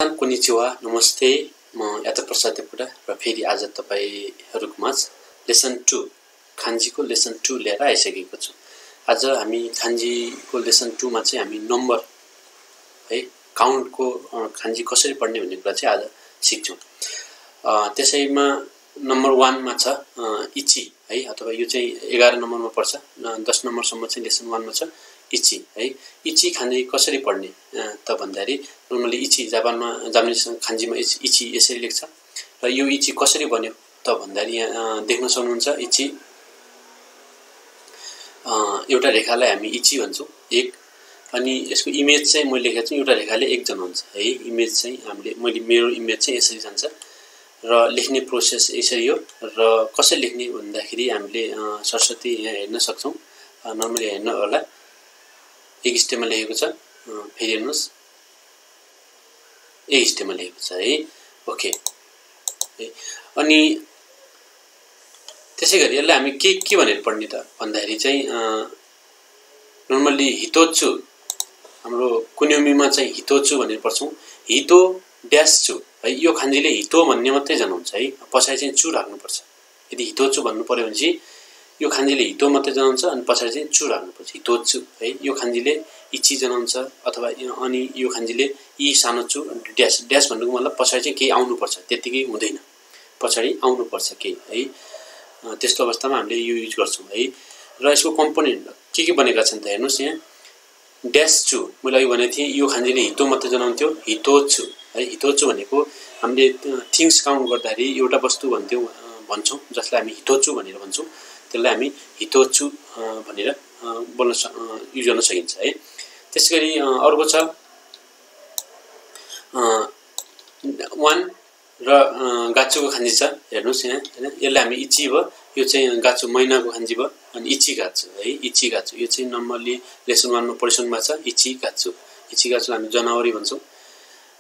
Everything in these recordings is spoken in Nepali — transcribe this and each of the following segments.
कोनिचिवा नमस्ते म याता प्रसाद देवकोटा र फेरि आज तपाईहरुको माझ लेसन 2 खान्जीको लेसन 2 लिएर आइसकेको छु। आज हामी खान्जीको लेसन 2 मा चाहिँ हामी नम्बर है काउन्टको खान्जी कसरी पढ्ने भन्ने कुरा चाहिँ आज सिक्छौं। त्यसैमा नम्बर 1 मा छ इची है अथवा यो चाहिँ 11 नम्बरमा पर्छ 10 नम्बर सम्म चाहिँ लेसन 1 मा छ इची है। इची खान्जी कसरी पढ्ने त भन्दाखेरि नर्मली इची जापानिज खान्जीमा इची यसरी लेख्छ र यो इची कसरी बन्यो त भन्दाखेरि यहाँ देख्न सक्नुहुन्छ इची एउटा रेखालाई हामी इची भन्छौं एक अनि यसको इमेज चाहिँ मैले लेखेको छु एउटा रेखाले एक जनाउँछ है। इमेज चाहिँ हामीले मेरो इमेज चाहिँ यसरी जान्छ र लेख्ने प्रोसेस यसरी हो र कसरी लेख्ने भन्दाखेरि हामीले सरस्वती यहाँ हेर्न सक्छौं। नर्मली हेर्न होला एक स्टेपमा लेखेको छ फेरि हेर्नुस् एक स्टेपमा लेखेको छ है ओके। अनि त्यसैगरी यसलाई हामी के भनेर पढ्ने त भन्दाखेरि चाहिँ नर्मली हितोत्सु हाम्रो कुन्युमीमा चाहिँ हितोत्सु भनेर पढ्छौं। हितो ड्याश छु है यो खान्जीले हितो भन्ने मात्रै जनाउँछ है पछाडी चाहिँ चु राख्नु पर्छ। यदि हितोत्सु भन्नु पर्यो भने चाहिँ यो खान्जीले हितो मात्रै जनाउँछ अनि पछाडी चाहिँ चु राख्नु पर्छ हितोत्सु है। यो खान्जीले इची जनाउँछ अथवा अनि यो खान्जीले इ सानो छु ड्याश ड्याश भन्नुको मतलब पछाडी चाहिँ केही आउनु पर्छ त्यतिकै हुँदैन पछाडी आउनु पर्छ केही है। त्यस्तो अवस्थामा हामीले यो युज गर्छौं है। र यसको कम्पोनेन्ट के बनेका छन् त हेर्नुस् यहाँ ड्याश छु मैले अघि भनेको थिएँ यो खान्जीले हितो मात्रै जनाउँथ्यो हितोत्सु है। हितोत्सु भनेको हामीले थिंग्स काउन्ट गर्दाखेरि एउटा वस्तु भन्छौं जसलाई हामी हितोत्सु भनेर भन्छौं त्यसलाई हामी हितोत्सु भनेर बोल्न युज गर्न सकिन्छ है। त्यसैगरी अर्को छ 1 र गाचुको खान्जी छ हेर्नुस् यहाँ हैन यसलाई हामी इची भयो यो चाहिँ गाचु महिनाको खान्जी भयो अनि इची गाचु है इची गाचु यो चाहिँ नम्बरली लेसन 1 मा पोर्सनमा छ इची गाचु हामी जनवरी भन्छौं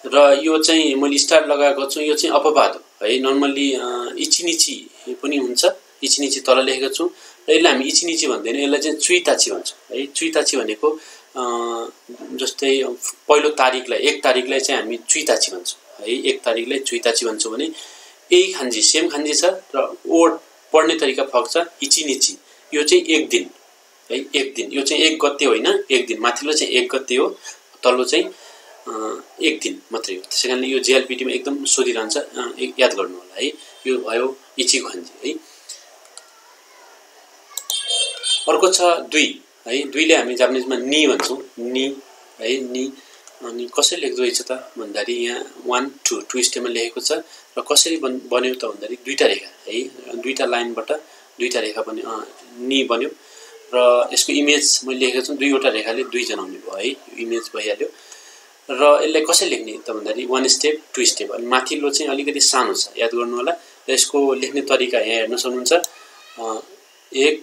र यो चाहिँ मैले स्टार लगाएको छु यो चाहिँ अपवाद हो है। नर्मली इचिनिची पनि हुन्छ इचिनिची तल लेखेको छु र यसलाई हामी इचिनिची भन्दैन यसलाई चाहिँ चुइताची भन्छौं है। चुइताची भनेको जस्तै पहिलो तारिखलाई 1 तारिखलाई चाहिँ हामी चुइताची भन्छौं है 1 तारिखलाई चुइताची भन्छौं भने यही खान्जी सेम खान्जी छ र ओड पढ्ने तरिका फरक छ। इचिनिची यो चाहिँ 1 दिन है 1 दिन यो चाहिँ 1 गते होइन 1 दिन माथिल्लो चाहिँ 1 गते हो तल्लो चाहिँ 1 दिन मात्रै हो। त्यसैकारणले यो जेएलपीटी मा एकदम सोधिरहन्छ याद गर्नु होला है। यो भयो इचीको खान्जी है। अर्को छ 2 है 2 ले हामी जापानिजमा नि भन्छौं नि है नि अनि कसरी लेख्दो रहेछ त भन्दाखेरि यहाँ 1 2 स्टेपमा लेखेको छ र कसरी बन्यो त भन्दाखेरि दुईटा रेखा है दुईटा लाइनबाट दुईटा रेखा बन्यो नि बन्यो र यसको इमेज मैले लेखेको छु दुईवटा रेखाले 2 जनाउने भयो है इमेज भइहाल्यो। र यसलाई कसरी लेख्ने त भन्दाखेरि 1 स्टेप 2 स्टेप अनि माथिल्लो चाहिँ अलिकति सानो छ याद गर्नु होला। र यसको लेख्ने तरिका यहाँ हेर्न सक्नुहुन्छ 1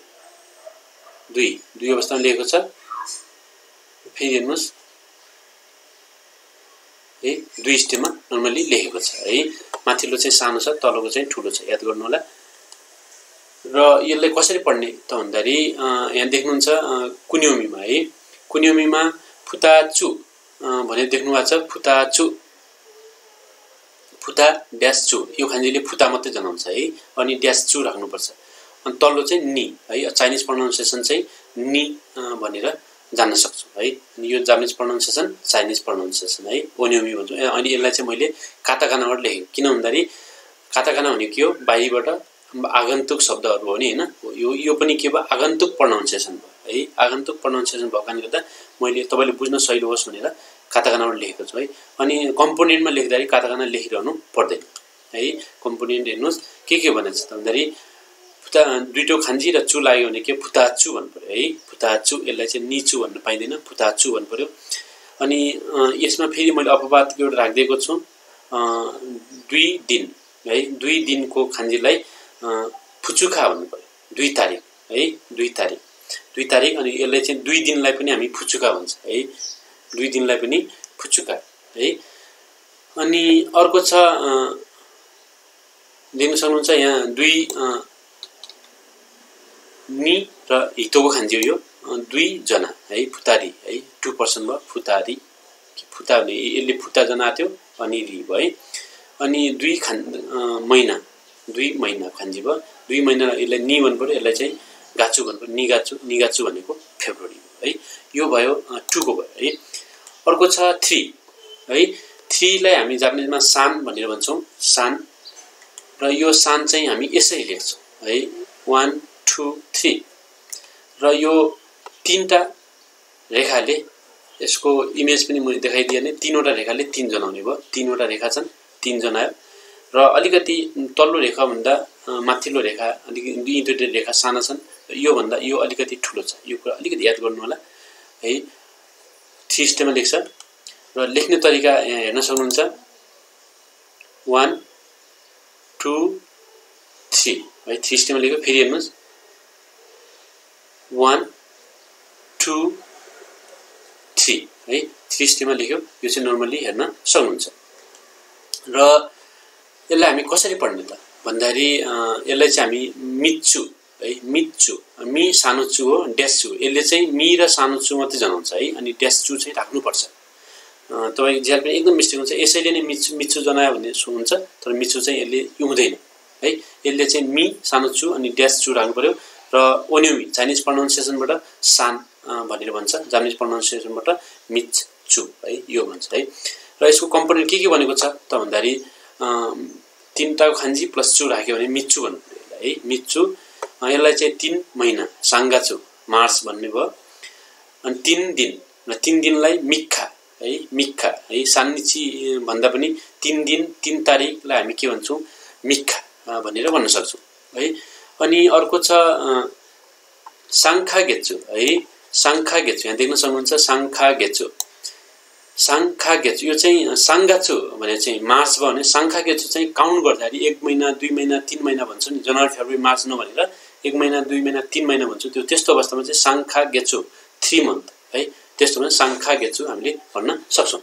2 अवस्थामा लेखेको छ फेरि हेर्नुस् है 2 स्टेपमा नर्मली लेखेको छ है। माथिल्लो चाहिँ सानो छ तलको चाहिँ ठूलो छ याद गर्नु होला। र यसलाई कसरी पढ्ने त भन्दाखेरि यहाँ देख्नुहुन्छ कुन्योमीमा है कुन्योमीमा फुताचु भने देख्नु भएको छ फुताचु फुता ड्याश चु यो खान्जीले फुता मात्रै जनाउँछ है अनि ड्याश चु राख्नु पर्छ अनि तल्लो चाहिँ नि है चाइनिज प्रोनाउन्सिएसन चाहिँ नि भनेर जान्न सक्छौं है। अनि यो जापानिज प्रोनाउन्सिएसन चाइनिज प्रोनाउन्सिएसन है ओन्योमी भन्छौं। अनि यसलाई चाहिँ मैले काताकानाबाट लेखेँ किन भन्दाखेरि काताकाना भनेको के हो बाहिरबाट आगन्तुक शब्दहरु हो नि हैन यो पनि के भयो आगन्तुक प्रोनाउन्सिएसन भयो है। आगन्तुक प्रोनाउन्सिएसन भएको कारणले गर्दा मैले तपाईले बुझ्न सजिलो होस् भनेर काताकानाबाट लेखेको छु है। अनि कम्पोनेन्टमा लेख्दाखेरि काताकाना लेखिरहनु पर्दैन है। कम्पोनेन्ट हेर्नुस् के भनेछ त भन्दाखेरि फुता दुईटो खान्जी र चु लाग्यो भने के फुताचु भन्नु पर्यो है फुताचु यसलाई चाहिँ निचु भन्न पाइदैन फुताचु भन्नु पर्यो। अनि यसमा फेरि मैले अपवादको एउटा राख्दिएको छु 2 दिन है 2 दिनको खान्जीलाई फुचुका भन्नु पर्यो 2 तारिख है 2 तारिख अनि यसलाई चाहिँ 2 दिनलाई पनि हामी फुचुका भन्छ है 2 दिनलाई पनि फुचुका है। अनि अर्को छ देख्न सक्नुहुन्छ यहाँ 2 नि र हितोको खान्जी हो यो 2 जना है फुतारी है 2 पर्सन भयो फुतारी फुता भने यसले फुता जनाथ्यो अनि री भयो है। अनि 2 महिना खान्जी भयो। 2 महिना यसलाई नि भन्नु पर्यो, यसलाई चाहिँ गाछु भन्नु पर्यो। निगाछु भनेको फेब्रुअरी है। यो भयो 2 को भयो है। अर्को छ 3 है। 3 लाई हामी जापानिजमा सान भनेर भन्छौँ, सान। र यो सान चाहिँ हामी यसरी लेख्छौँ है, 1 2 3। र यो 3टा रेखाले, यसको इमेज पनि मैले देखाइदिएँ नि, 3वटा रेखाले 3 जनाउने भयो। 3वटा रेखा छन्, 3 जनायो। र अलिकति तल्लो रेखा भन्दा माथिल्लो रेखा अलिकति दुईवटा रेखा साना छन्। यो भन्दा यो अलिकति ठुलो छ। यो कुरा अलिकति याद गर्नु होला है। 3 स्टेपमा लेख्छ र लेख्ने तरिका यहाँ हेर्न सक्नुहुन्छ, 1 2 3 है। 3 स्टेपमा लेख्यो। फेरि हेर्नुहोस्, 1 2 3 है। 3 स्टेपमा लेख्यो। यो चाहिँ नर्मली हेर्न सक्नुहुन्छ। र यसलाई हामी कसरी पढ्ने त भन्दाखेरि यसलाई चाहिँ हामी मिच्चु है, मिच्चु, मी सानो चु हो, ड्यास चु। यसले चाहिँ मी र सानो चु मात्रै जनाउँछ है। अनि ड्यास चु चाहिँ राख्नुपर्छ। तपाईँ ज्याल पनि एकदम मिस्टेक हुन्छ। यसैले नै मिच्चु जनायो भने हुन्छ, तर मिच्चु चाहिँ यसले हुँदैन है। यसले चाहिँ मी सानो चु अनि ड्यास चु राख्नु पर्यो। र ओन्युमी चाइनिज प्रोनाउन्सिएसनबाट सान भनेर भन्छ, जापानिज प्रोनाउन्सिएसनबाट मिच्चु है, यो भन्छ है। र यसको कम्पोनेन्ट के भनेको छ त भन्दाखेरि 3टाको खान्जी प्लस चु राख्यो भने मिच्चु भन्नु पर्यो यसलाई है, मिच्चु। यसलाई चाहिँ 3 महिना साङ्गाचु, मार्च भन्ने भयो। अनि 3 दिन, र 3 दिनलाई मिक्खा है, मिक्खा है। सान्निची भन्दा पनि 3 दिन 3 तारिकलाई हामी के भन्छौँ, मिक्खा भनेर भन्न सक्छौँ है। अनि अर्को छ साङ्खागेचु है। साङ्खागेचु यहाँ देख्न सक्नुहुन्छ, साङ्खागेचु, साङ्खागेचु। यो चाहिँ साङ्गाचु भने चाहिँ मार्च भयो भने साङ्खागेचु चाहिँ काउन्ट गर्दाखेरि 1 महिना 2 महिना 3 महिना भन्छ नि, जनवरी फेब्रुअरी मार्च नभनेर 1 महिना 2 महिना 3 महिना भन्छौँ। त्यस्तो अवस्थामा चाहिँ साङ्खागेचु 3 मन्थ है। त्यस्तो भने साङ्खागेचु हामीले भन्न सक्छौँ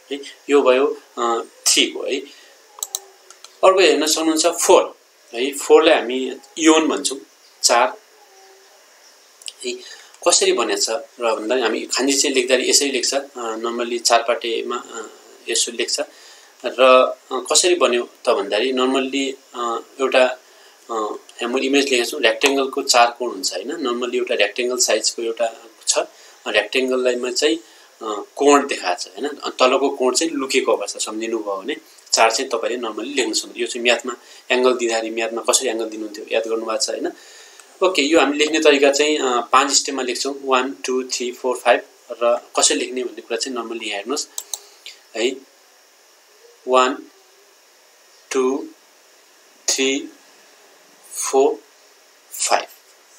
है। यो भयो 3 को है। अर्को हेर्न सक्नुहुन्छ 4 है। 4 लाई हामी योन भन्छौँ, 4 है। कसरी बनेछ र भन्दा हामी खान्जी चाहिँ लेख्दाखेरि यसरी लेख्छ, नर्मली 4 पाटेमा यसो लेख्छ। र कसरी बन्यो त भन्दाखेरि नर्मली एउटा यहाँ मैले इमेज लेखेको छु, रेक्टेङ्गलको 4 कोण हुन्छ हैन। नर्मली एउटा रेक्टेङ्गल साइजको एउटा छ, रेक्टेङ्गललाईमा चाहिँ कोण देखाएको छ हैन। तलको कोण चाहिँ लुकेको अवस्था सम्झिनु भयो भने 4 चाहिँ तपाईले नर्मली लेख्न सक्नुहुन्छ। यो चाहिँ म्याथमा एंगल दिँदाखेरि म्याथमा कसरी एंगल दिनुहुन्थ्यो याद गर्नु भएको छ हैन। ओके, यो हामी लेख्ने तरिका चाहिँ 5 स्टेपमा लेख्छौं, 1 2 3 4 5। र कसरी लेख्ने भन्ने कुरा चाहिँ नर्मली यहाँ हेर्नुस् है, 1 2 3 4 5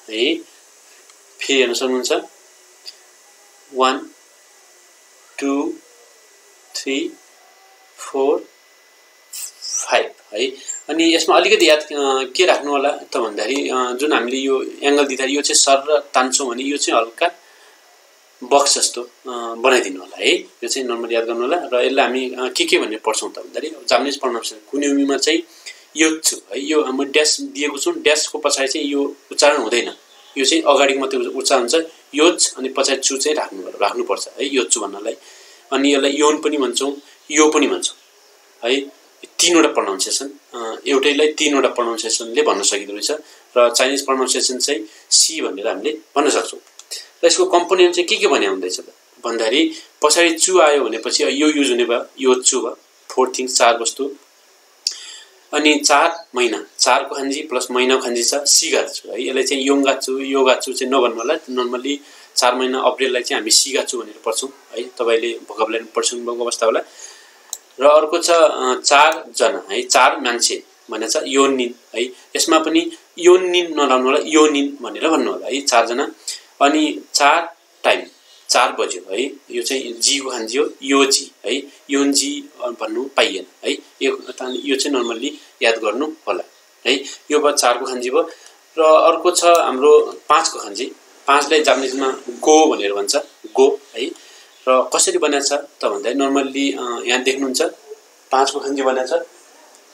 है। फेरि हेर्न सक्नुहुन्छ, 1 2 3 4 5 है। अनि यसमा अलिकति याद के राख्नु होला त भन्दाखेरि जुन हामीले यो एंगल दिँदाखेरि यो चाहिँ सर र तान्छौं भने यो चाहिँ हल्का बक्स जस्तो बनाइदिनु होला है। यो चाहिँ नर्मली याद गर्नु होला। र यसलाई हामी के भन्ने पढ्छौं त भन्दाखेरि जापानिज प्रोनाउन्सिएसन कुनिउमीमा चाहिँ योच्छु है। यो म ड्यास दिएको छु, ड्यासको पछाडि चाहिँ यो उच्चारण हुँदैन, यो चाहिँ अगाडिको मात्रै उच्चारण हुन्छ। योच अनि पछाडि चु चाहिँ राख्नुपर्छ है, योच्छु भन्नलाई। अनि यसलाई योन पनि भन्छौं, यो पनि भन्छौं है। तीनवटा प्रोनाउन्सिएसन, एउटैलाई तीनवटा प्रोनाउन्सिएसनले भन्न सकिँदो रहेछ। र चाइनिज प्रोनाउन्सिएसन चाहिँ सी भनेर हामीले भन्न सक्छौं। र यसको कम्पोनेन्ट चाहिँ के बन्या हुँदैछ त भन्दाखेरि पछाडि चु आयो भनेपछि यो युज हुने भयो, यो चु भयो। 4 थिंग्स, 4 वस्तु। अनि 4 महिना, 4 को खान्जी प्लस महिनाको खान्जी छ सिगाचु है। यसलाई चाहिँ योंगाचु योगाचु चाहिँ नभन्नु होला। नर्मली 4 महिना अप्रिललाई चाहिँ हामी सिगाचु भनेर पढ्छौं है। तपाईले भोकाबुलरी पढ्छौं भएको अवस्था होला। र अर्को छ 4 जना है, 4 मान्छे भने छ योनिन है। यसमा पनि योनिन नलाउनु होला, योनिन भनेर भन्नु होला है, 4 जना। अनि 4 टाइम, 4 बज्यो है। यो चाहिँ जी को खान्जी हो, योजी है। योनजी भन्नु पाइएन है। यो चाहिँ नर्मली याद गर्नु होला है। यो भयो 4 को खान्जी भयो। र अर्को छ हाम्रो 5 को खान्जी। 5 लाई जापानिजमा गो भनेर भन्छ, गो है। र कसरी बनेछ त भन्दा नर्मली यहाँ देख्नुहुन्छ 5 को खान्जी बनेछ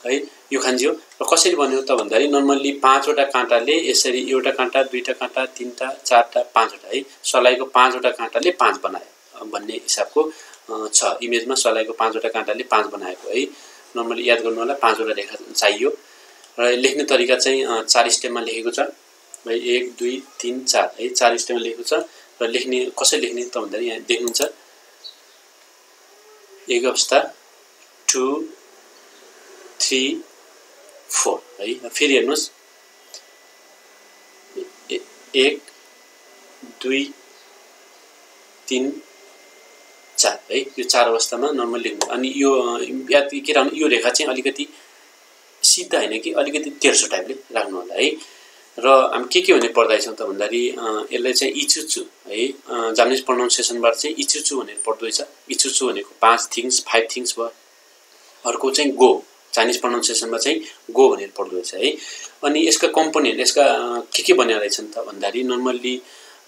है। यो खान्जी हो। र कसरी बन्यो त भन्दाखेरि नर्मली 5 वटा काँटाले यसरी एउटा काँटा, दुईटा काँटा, तीनटा, चारटा, 5 वटा है। सलाइको 5 वटा काँटाले 5 बनायो भन्ने हिसाबको छ। इमेजमा सलाइको 5वटा काँटाले 5 बनाएको है। नर्मली याद गर्नु होला 5वटा रेखा चाहियो र लेख्ने तरिका चाहिँ 4 स्टेपमा लेखेको छ है। 1 2 3 4 है 4 स्टेपमा लेखेको छ र लेख्ने कसरी लेख्ने त भन्दाखेरि यहाँ देख्नुहुन्छ एक अवस्था 2 3 4 है। फेरि हेर्नुस् 1 2 3 4 है। यो 4 अवस्थामा नर्मल लेख्नु। अनि यो याद के राख्नु, यो रेखा चाहिँ अलिकति सिधा हैन कि अलिकति तेर्सो टाइपले राख्नु होला है। र हामी के हुने पढ्दैछौँ त भन्दाखेरि यसलाई चाहिँ इचुचु है। जापानिज प्रोनाउन्सिएसनबाट चाहिँ इचुचु भनेर पढ्दैछ। इचुचु भनेको 5 थिङ्स 5 थिङ्स भयो। अर्को चाहिँ गो, चाइनिज प्रोनाउन्सिएसनमा चाहिँ गो भनेर पढ्दैछ है। अनि यसका कम्पोनेन्ट यसका के बनेर रहेछन् त भन्दाखेरि नर्मल्ली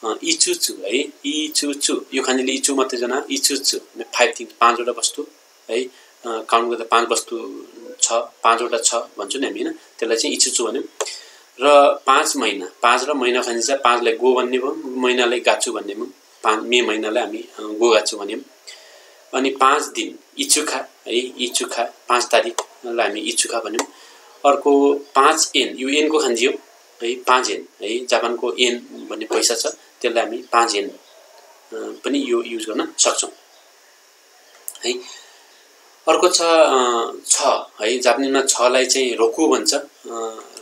इचुचु है। इचुचु यो खानेले इचु मात्रै जना इचुचु 5 थिङ्स 5वटा वस्तु है। काउन्ट गर्दा 5 वस्तु छ, 5वटा छ भन्छौँ नि हामी हैन। त्यसलाई चाहिँ इचुचु भन्यौँ। र 5 महिना, 5 र महिना खान्छ। 5 लाई गो भन्ने भयो, महिनालाई गाछु भन्ने भयो। 5 मे महिनालाई हामी गो गाछु भन्यौँ। अनि 5 दिन इचुखा है। इचुखा 5 तारिखलाई हामी इचुखा भन्यौँ। अर्को 5 एन, यो एनको खान्जी हो है। 5 एन है। जापानको एन भन्ने पैसा छ, त्यसलाई हामी 5 एन पनि यो युज गर्न सक्छौँ है। अर्को छ है। जापानीमा छलाई चाहिँ रोकु भन्छ।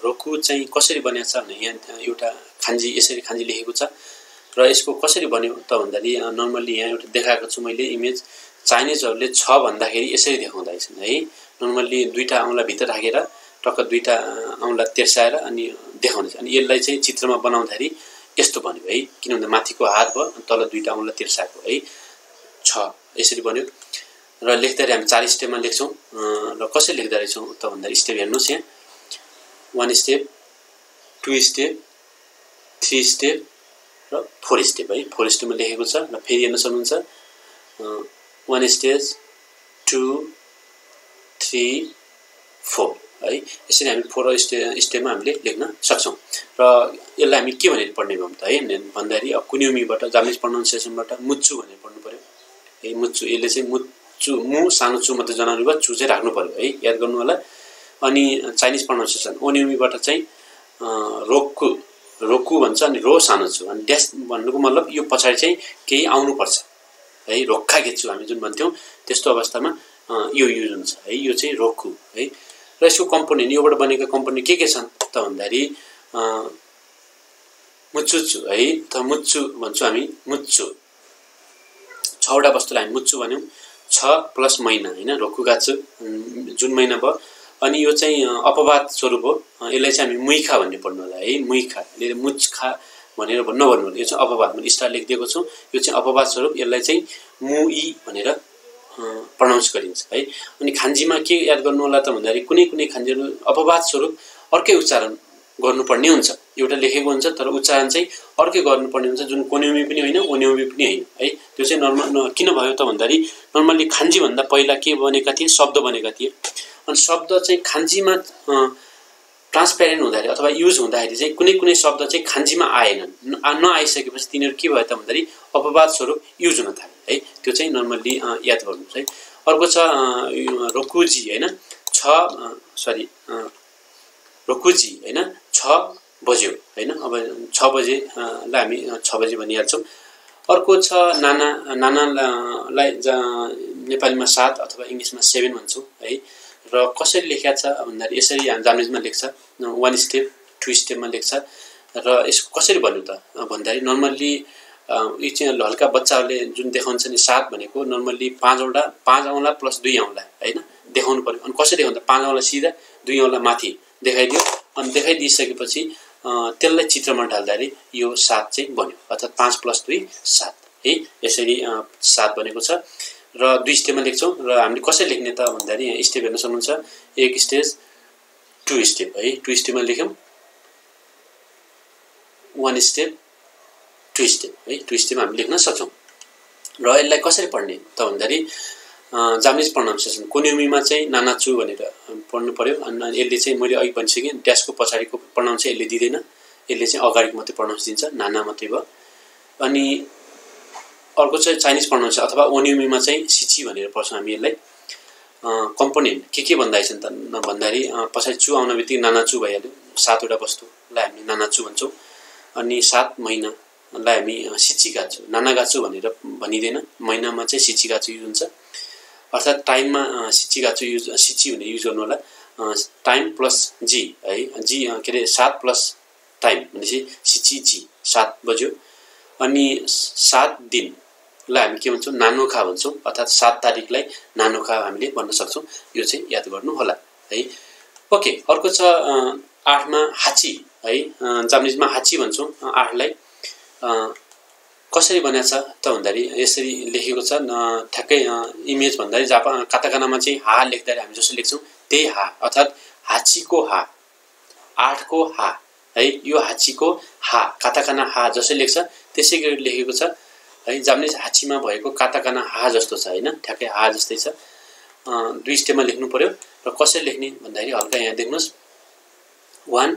रोकु चाहिँ कसरी बनेको छ भने यहाँ एउटा खान्जी यसरी खान्जी लेखेको छ र यसको कसरी बन्यो त भन्दाखेरि नर्मल्ली यहाँ एउटा देखाएको छु मैले इमेज। चाइनिजहरूले छ भन्दाखेरि यसरी देखाउँदैछन् है। नर्मल्ली दुईटा औँला भित्र राखेर टक्क दुईटा औँला तेर्साएर अनि देखाउँदैछ। अनि यसलाई चाहिँ चित्रमा बनाउँदाखेरि यस्तो बन्यो है। किनभने माथिको हात भयो, तल दुईटा औँला तेर्साएको है। छ यसरी बन्यो। र लेख्दाखेरि हामी 4 स्टेपमा लेख्छौँ। र कसरी लेख्दा रहेछौँ त भन्दाखेरि स्टेप हेर्नुहोस् यहाँ 1 स्टेप 2 स्टेप 3 स्टेप र 4 स्टेप है। 4 स्टेपमा लेखेको छ। र फेरि हेर्न सक्नुहुन्छ 1 स्टेज 2 3 4 है। यसरी हामी 4 स्टेपमा हामीले लेख्न सक्छौँ। र यसलाई हामी के भनेर पढ्ने भयौँ त है भन्दाखेरि कुन्युमीबाट जापानिज प्रोनाउन्सिएसनबाट मुच्चु भनेर पढ्नु पर्यो है। मुच्चु यसले चाहिँ मुच्चु मु सानो चु मात्रै जनाउनु भयो, चु चाहिँ राख्नु पर्यो है। याद गर्नु होला। अनि चाइनिज प्रोनाउन्सिएसन ओन्युमीबाट चाहिँ रोकु रोकु भन्छ। अनि रो सानो छु अनि ड्यास भन्नुको मतलब यो पछाडि चाहिँ केही आउनुपर्छ है। रोक्खा घेच्छु हामी जुन भन्थ्यौँ त्यस्तो अवस्थामा यो युज हुन्छ है। यो चाहिँ रोकु है। र यसको कम्पोनेन्ट योबाट बनेका कम्पोनेन्ट के छन् त भन्दाखेरि मुच्चुचु है। त मुच्चु भन्छौँ हामी। मुच्चु 6वटा वस्तुलाई हामी मुच्चु भन्यौँ। 6 प्लस महिना हैन। रोकुगाछु जुन महिना भयो। अनि यो चाहिँ अपवाद स्वरूप हो। यसलाई चाहिँ हामी मुइखा भन्ने पढ्नु होला है। मुइखा यसले मुचखा भनेर नभन्नु होला। यो चाहिँ अपवाद मैले स्टार लेखिदिएको छु। यो चाहिँ अपवाद स्वरूप यसलाई चाहिँ मुई भनेर प्रनाउन्स गरिन्छ है। अनि खान्जीमा के याद गर्नु होला त भन्दाखेरि कुनै खान्जीहरू अपवाद स्वरूप अर्कै उच्चारण गर्नुपर्ने हुन्छ। एउटा लेखेको हुन्छ तर उच्चारण चाहिँ अर्कै गर्नुपर्ने हुन्छ। जुन कोन्युमी पनि होइन ओन्युमी पनि होइन है। त्यो चाहिँ नर्मल किन भयो त भन्दाखेरि नर्मल्ली खान्जी भन्दा पहिला के बनेका थिए, शब्द बनेका थिए। अनि शब्द चाहिँ खान्जीमा ट्रान्सपेरेन्ट हुँदाखेरि अथवा युज हुँदाखेरि चाहिँ कुनै शब्द चाहिँ खान्जीमा आएनन्। नआइसकेपछि तिनीहरू के भयो त भन्दाखेरि अपवाद स्वरूप युज हुन थाले है। त्यो चाहिँ नर्मल्ली याद गर्नुहोस् है। अर्को छ रोकुजी हैन। रोकुजी हैन 6 बज्यो हैन। अब 6 बजेलाई हामी 6 बजे भनिहाल्छौँ। अर्को छ नानालाई नेपालीमा 7 अथवा इङ्ग्लिसमा 7 भन्छौँ है। र कसरी लेखेको छ भन्दाखेरि यसरी जापानिजमा लेख्छ 1 स्टेप 2 स्टेपमा लेख्छ। र यसको कसरी भन्नु त भन्दाखेरि नर्मल्ली यो चाहिँ हल्का बच्चाहरूले जुन देखाउँछ नि 7 भनेको नर्मल्ली 5 औँला प्लस 2 औँला हैन देखाउनु पर्यो। अनि कसरी देखाउँदा 5 औँला सिधा 2 औँला माथि देखाइदियो। अनि देखाइदिइसकेपछि त्यसलाई चित्रमा ढाल्दाखेरि यो 7 चाहिँ बन्यो। अर्थात् 5 प्लस 2 7 है। यसरी 7 बनेको छ। र 2 स्टेपमा लेख्छौँ। र हामीले कसरी लेख्ने त भन्दाखेरि यहाँ स्टेप हेर्न सक्नुहुन्छ 1 स्टेज 2 स्टेप है। 2 स्टेपमा लेख्यौँ 1 स्टेप 2 स्टेप है। 2 स्टेपमा हामी लेख्न सक्छौँ। र यसलाई कसरी पढ्ने त भन्दाखेरि जापानिज प्रोनाउन्सिएसन कोन्युमीमा चाहिँ नानाचु भनेर पढ्नु पर्यो। अनि यसले चाहिँ मैले अघि भनिसकेँ ड्यासको पछाडिको प्रनाउन्स चाहिँ यसले दिँदैन। यसले चाहिँ अगाडिको मात्रै प्रनाउन्स दिन्छ, नाना मात्रै भयो। अनि अर्को चाहिँ चाइनिज प्रोनाउन्सिएसन अथवा ओनियोमीमा चाहिँ सिची भनेर पढ्छौँ हामी यसलाई। कम्पोनेन्ट के भन्दा छन् त भन्दाखेरि पछाडि चु आउन बित्तिकै नानाचु भइहाल्यो। 7वटा वस्तुलाई हामी नानाचु भन्छौँ। अनि 7 महिनालाई हामी सिचिगाचु नानागाचु भनेर भनिदैन, महिनामा चाहिँ सिचिगाचु युज हुन्छ। अर्थात् टाइममा सिचिगाचु सिची भनेर युज गर्नु होला। टाइम प्लस जी है, जी के अरे 7 प्लस टाइम भनेपछि सिची जी 7 बज्यो। अनि 7 दिनलाई हामी के भन्छौँ नानोखा भन्छौँ, अर्थात् 7 तारिकलाई नानोखा हामीले भन्न सक्छौँ। यो चाहिँ याद गर्नु होला है। ओके, अर्को छ 8मा हाची है, जापानिजमा हाची भन्छौँ 8लाई। कसरी बनेको छ त भन्दाखेरि यसरी लेखेको छ, ठ्याक्कै इमेज भन्दाखेरि काताकानामा चाहिँ हा लेख्दाखेरि हामी जसो लेख्छौँ त्यही हा, अर्थात् हाचीको हा, 8को हा है। यो हाचीको हा, काताकाना हा जसो लेख्छ त्यसै गरी लेखेको छ है। जापानिज हाचीमा भएको काताकाना हा जस्तो छ हैन, ठ्याक्कै हा जस्तै छ। 2 स्टेपमा लेख्नु पर्यो। र कसरी लेख्ने भन्दाखेरि हल्का यहाँ देख्नुस् 1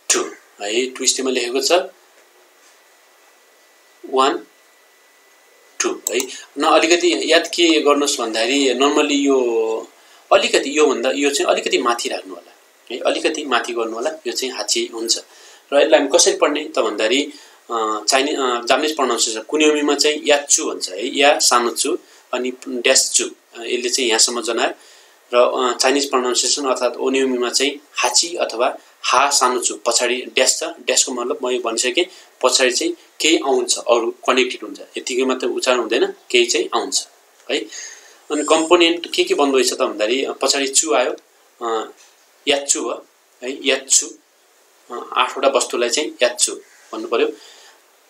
2 है, 2 स्टेपमा लेखेको छ 1 2 है। न अलिकति याद के गर्नुस् भन्दाखेरि नर्मली यो अलिकति यो भन्दा यो चाहिँ अलिकति माथि राख्नु होला है, अलिकति माथि गर्नु होला। यो चाहिँ हाची हुन्छ। र यसलाई हामी कसरी पढ्ने त भन्दाखेरि जापानिज प्रोनाउन्सिएसन कुनियोमीमा चाहिँ याचु भन्छ है, या सानो चु अनि ड्यास चु, यसले चाहिँ यहाँसम्म जनायो। र चाइनिज प्रोनाउन्सिएसन अर्थात् ओनियोमीमा चाहिँ हाची अथवा हा सानो चु, पछाडि ड्यास छ। ड्यासको मतलब मैले भनिसकेँ, पछाडि चाहिँ केही आउँछ, अरू कनेक्टेड हुन्छ, यतिकै मात्र उच्चारण हुँदैन, केही चाहिँ आउँछ है। अनि कम्पोनेन्ट के बन्द रहेछ त भन्दाखेरि पछाडि चु आयो, याचु भयो है, याचु 8वटा वस्तुलाई चाहिँ याचु भन्नु पर्यो।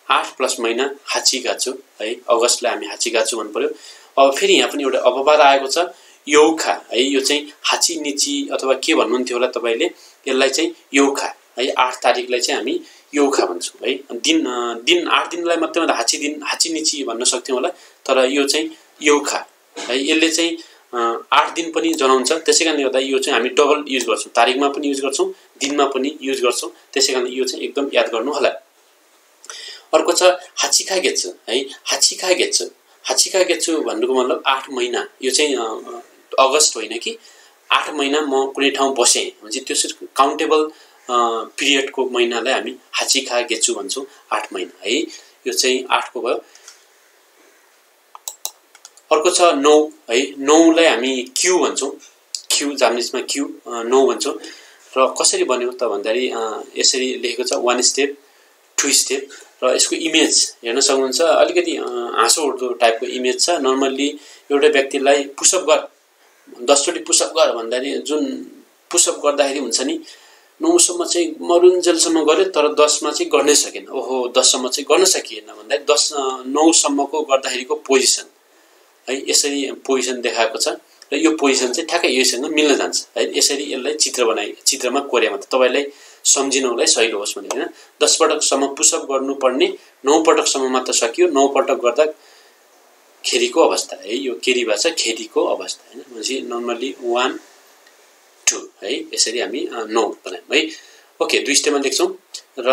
8 प्लस महिना हाचीगाचु है, अगस्तलाई हामी हाचीगाचु भन्नु पर्यो। अब फेरि यहाँ पनि एउटा अपवाद आएको छ, यौखा है। यो चाहिँ हाची निची अथवा के भन्नुहुन्थ्यो होला तपाईँले, यसलाई चाहिँ यौखा है। 8 तारिकलाई चाहिँ हामी यौखा भन्छौँ है। दिन 8 दिनलाई मात्रै हाची निची भन्न सक्थ्यौँ होला, तर यो चाहिँ यौखा है। यसले चाहिँ 8 दिन पनि जनाउँछ। त्यसैकारणले गर्दा यो चाहिँ हामी डबल युज गर्छौँ, तारिकमा पनि युज गर्छौँ, दिनमा पनि युज गर्छौँ। त्यसैकारणले यो चाहिँ एकदम याद गर्नु होला। अर्को छ हाचिखागेत्सु है, हाचिखागेत्सु। हाचिखागेत्सु भन्नुको मतलब 8 महिना। यो चाहिँ अगस्त होइन कि 8 महिना म कुनै ठाउँ बसेँ भने त्यो काउन्टेबल पिरियडको महिनालाई हामी हाचिखागेत्सु भन्छौँ, 8 महिना है। यो चाहिँ 8को भयो। अर्को छ 9 है, 9लाई हामी क्यु भन्छौँ, क्यु जापानिजमा क्यु 9 भन्छौँ। र कसरी बन्यो त भन्दाखेरि यसरी लेखेको छ 1 स्टेप 2 स्टेप। र यसको इमेज हेर्न सक्नुहुन्छ, अलिकति हाँसो उठ्दो टाइपको इमेज छ। नर्मल्ली एउटा व्यक्तिलाई पुसअप गर, 10 चोटि पुसअप गर भन्दाखेरि जुन पुसअप गर्दाखेरि हुन्छ नि, 9सम्म चाहिँ मरुन्जेलसम्म गर्यो तर 10मा चाहिँ गर्नै सकेन। ओहो 10सम्म चाहिँ गर्न सकिएन भन्दाखेरि 9सम्मको गर्दाखेरिको पोजिसन है, यसरी पोजिसन देखाएको छ। र यो पोजिसन चाहिँ ठ्याक्कै योसँग मिल्न जान्छ है। यसरी यसलाई चित्रमा कोरे मात्र तपाईँलाई सम्झिनुलाई सहिलो होस् भनेर हैन। 10 पटकसम्म पुसअप गर्नुपर्ने 9 पटकसम्म मात्र सकियो। 9 पटक गर्दा खेरीको अवस्था है, यो केरी भाषा खेरीको अवस्था हैन। भनेपछि नर्मली 1 2 है, यसरी हामी 9 बनायौँ है। ओके, 2 स्टेपमा लेख्छौँ। र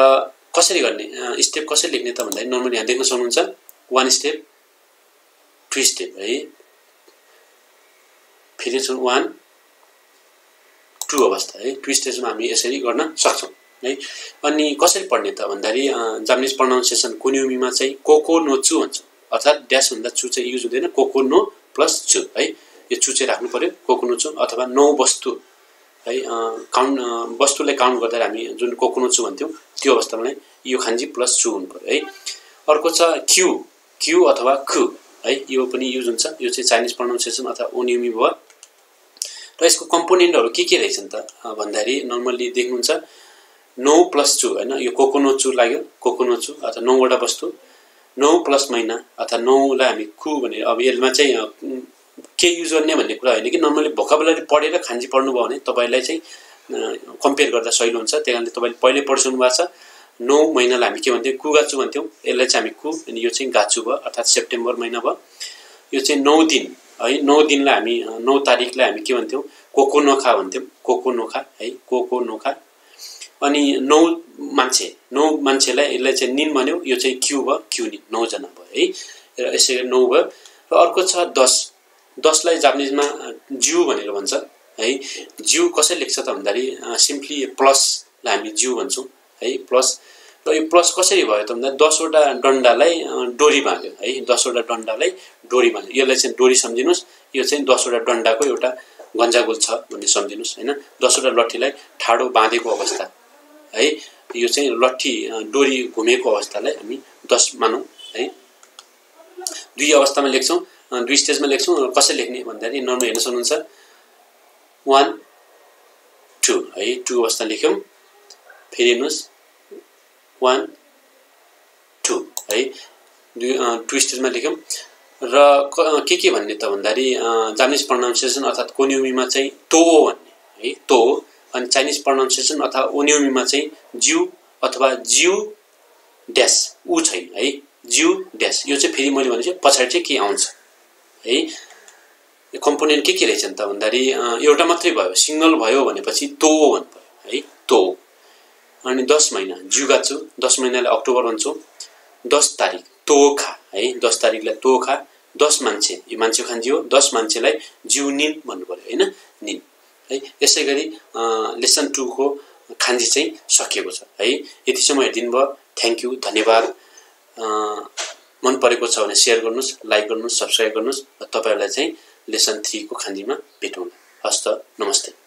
कसरी गर्ने, स्टेप कसरी लेख्ने त भन्दाखेरि नर्मली यहाँ देख्न सक्नुहुन्छ 1 स्टेप 2 स्टेप है। फेरि 1 2 अवस्था है, 2 स्टेजमा हामी यसरी गर्न सक्छौँ है। अनि कसरी पढ्ने त भन्दाखेरि जापानिज प्रोनाउन्सिएसन कुनियोमीमा चाहिँ कोको नो चु भन्छौँ, अर्थात् ड्यास भन्दा चु चाहिँ युज हुँदैन, कोको नो प्लस चु है। यो चु चाहिँ राख्नु पर्यो, कोको नो चु अथवा 9 वस्तु है। वस्तुलाई काउन्ट गर्दा हामी जुन कोको नो चु भन्थ्यौँ त्यो अवस्थामा यो खान्जी प्लस चु हुनु पर्यो है। अर्को छ क्यु अथवा खु है, यो पनि युज हुन्छ। यो चाहिँ चाइनिज प्रोनाउन्सिएसन अथवा ओनियोमी भयो। र यसको कम्पोनेन्टहरू के रहेछन् त भन्दाखेरि नर्मल्ली देख्नुहुन्छ 9 प्लस चु हैन, यो कोकोनो चु लाग्यो, कोकोनो चु अथवा 9वटा वस्तु, 9 प्लस महिना अथवा 9लाई हामी खु भनेर। अब यसमा चाहिँ के युज गर्ने भन्ने कुरा होइन कि नर्मली भोकाबुलरी पढेर खान्जी पढ्नुभयो भने तपाईँलाई चाहिँ कम्पेयर गर्दा सहिलो हुन्छ। त्यही कारणले तपाईँले पहिल्यै पढिसक्नु भएको छ। 9 महिनालाई हामी के भन्थ्यौँ, कुगाचु भन्थ्यौँ, यसलाई चाहिँ हामी कु, अनि यो चाहिँ गाचु भयो, अर्थात् सेप्टेम्बर महिना भयो। यो चाहिँ 9 दिन है, 9 दिनलाई हामी 9 तारिकलाई हामी के भन्थ्यौँ, कोकोनोखा भन्थ्यौँ, कोकोनोखा है, कोकोनोखा। अनि 9 मान्छेलाई यसलाई चाहिँ निन भन्यो, यो चाहिँ क्यु भयो, क्यु निन 9 जना भयो है। र यसै गरी 9 भयो। र अर्को छ 10। 10 लाई जापानिजमा ज्यू भनेर भन्छ है। ज्यू कसरी लेख्छ त भन्दाखेरि सिम्पली प्लसलाई हामी ज्यू भन्छौँ है, प्लस। र यो प्लस कसरी भयो त भन्दा 10 वटा डन्डालाई डोरी बाँध्यो है, 10 वटा डन्डालाई डोरी बाँध्यो। यसलाई चाहिँ डोरी सम्झिनुस्, यो चाहिँ 10 वटा डन्डाको एउटा गन्जागोल छ भन्ने सम्झिनुस् हैन। 10 वटा लट्ठीलाई ठाडो बाँधेको अवस्था है, यो चाहिँ लट्ठी डोरी घुमेको अवस्थालाई हामी 10 मानौँ है। दुई अवस्थामा लेख्छौँ, दुई स्टेजमा लेख्छौँ। कसरी लेख्ने भन्दाखेरि नर्मल हेर्न सक्नुहुन्छ 1 2 है, 2 अवस्था लेख्यौँ। फेरि हेर्नुहोस् 1 2 है, दुई स्टेजमा लेख्यौँ। र के भन्ने त भन्दाखेरि जापानिज प्रोनाउन्सिएसन अर्थात् कोन्युमीमा चाहिँ तो भन्ने है, तो। अनि चाइनिज प्रोनाउन्सिएसन अथवा ओन्युमीमा चाहिँ ज्यू अथवा ज्यू ड्यास ऊ छैन है, ज्यू ड्यास। यो चाहिँ फेरि मैले भनेपछि पछाडि चाहिँ के आउँछ है। यो कम्पोनेन्ट के रहेछ त भन्दाखेरि एउटा मात्रै भयो, सिंगल भयो भनेपछि तो भन्नु पर्यो है, तो। अनि 10 महिना जुगात्सु, 10 महिनालाई अक्टोबर भन्छौँ। 10 तारिक तोखा है, 10 तारिकलाई तोखा। 10 मान्छे, यो मान्छे खान्जी हो, 10 मान्छेलाई ज्यूनिन भन्नु पर्यो हैन, निन है। यसै गरी लेसन 2 को खान्जी चाहिँ सकिएको छ है। यतिसम्म हेरिदिनु भयो, थ्याङ्क यू, धन्यवाद। मन परेको छ भने शेयर गर्नुहोस्, लाइक गर्नुहोस्, सब्स्क्राइब गर्नुहोस्। र तपाईहरुलाई चाहिँ लेसन 3 को खान्जीमा भेटौँला। हस्त, नमस्ते।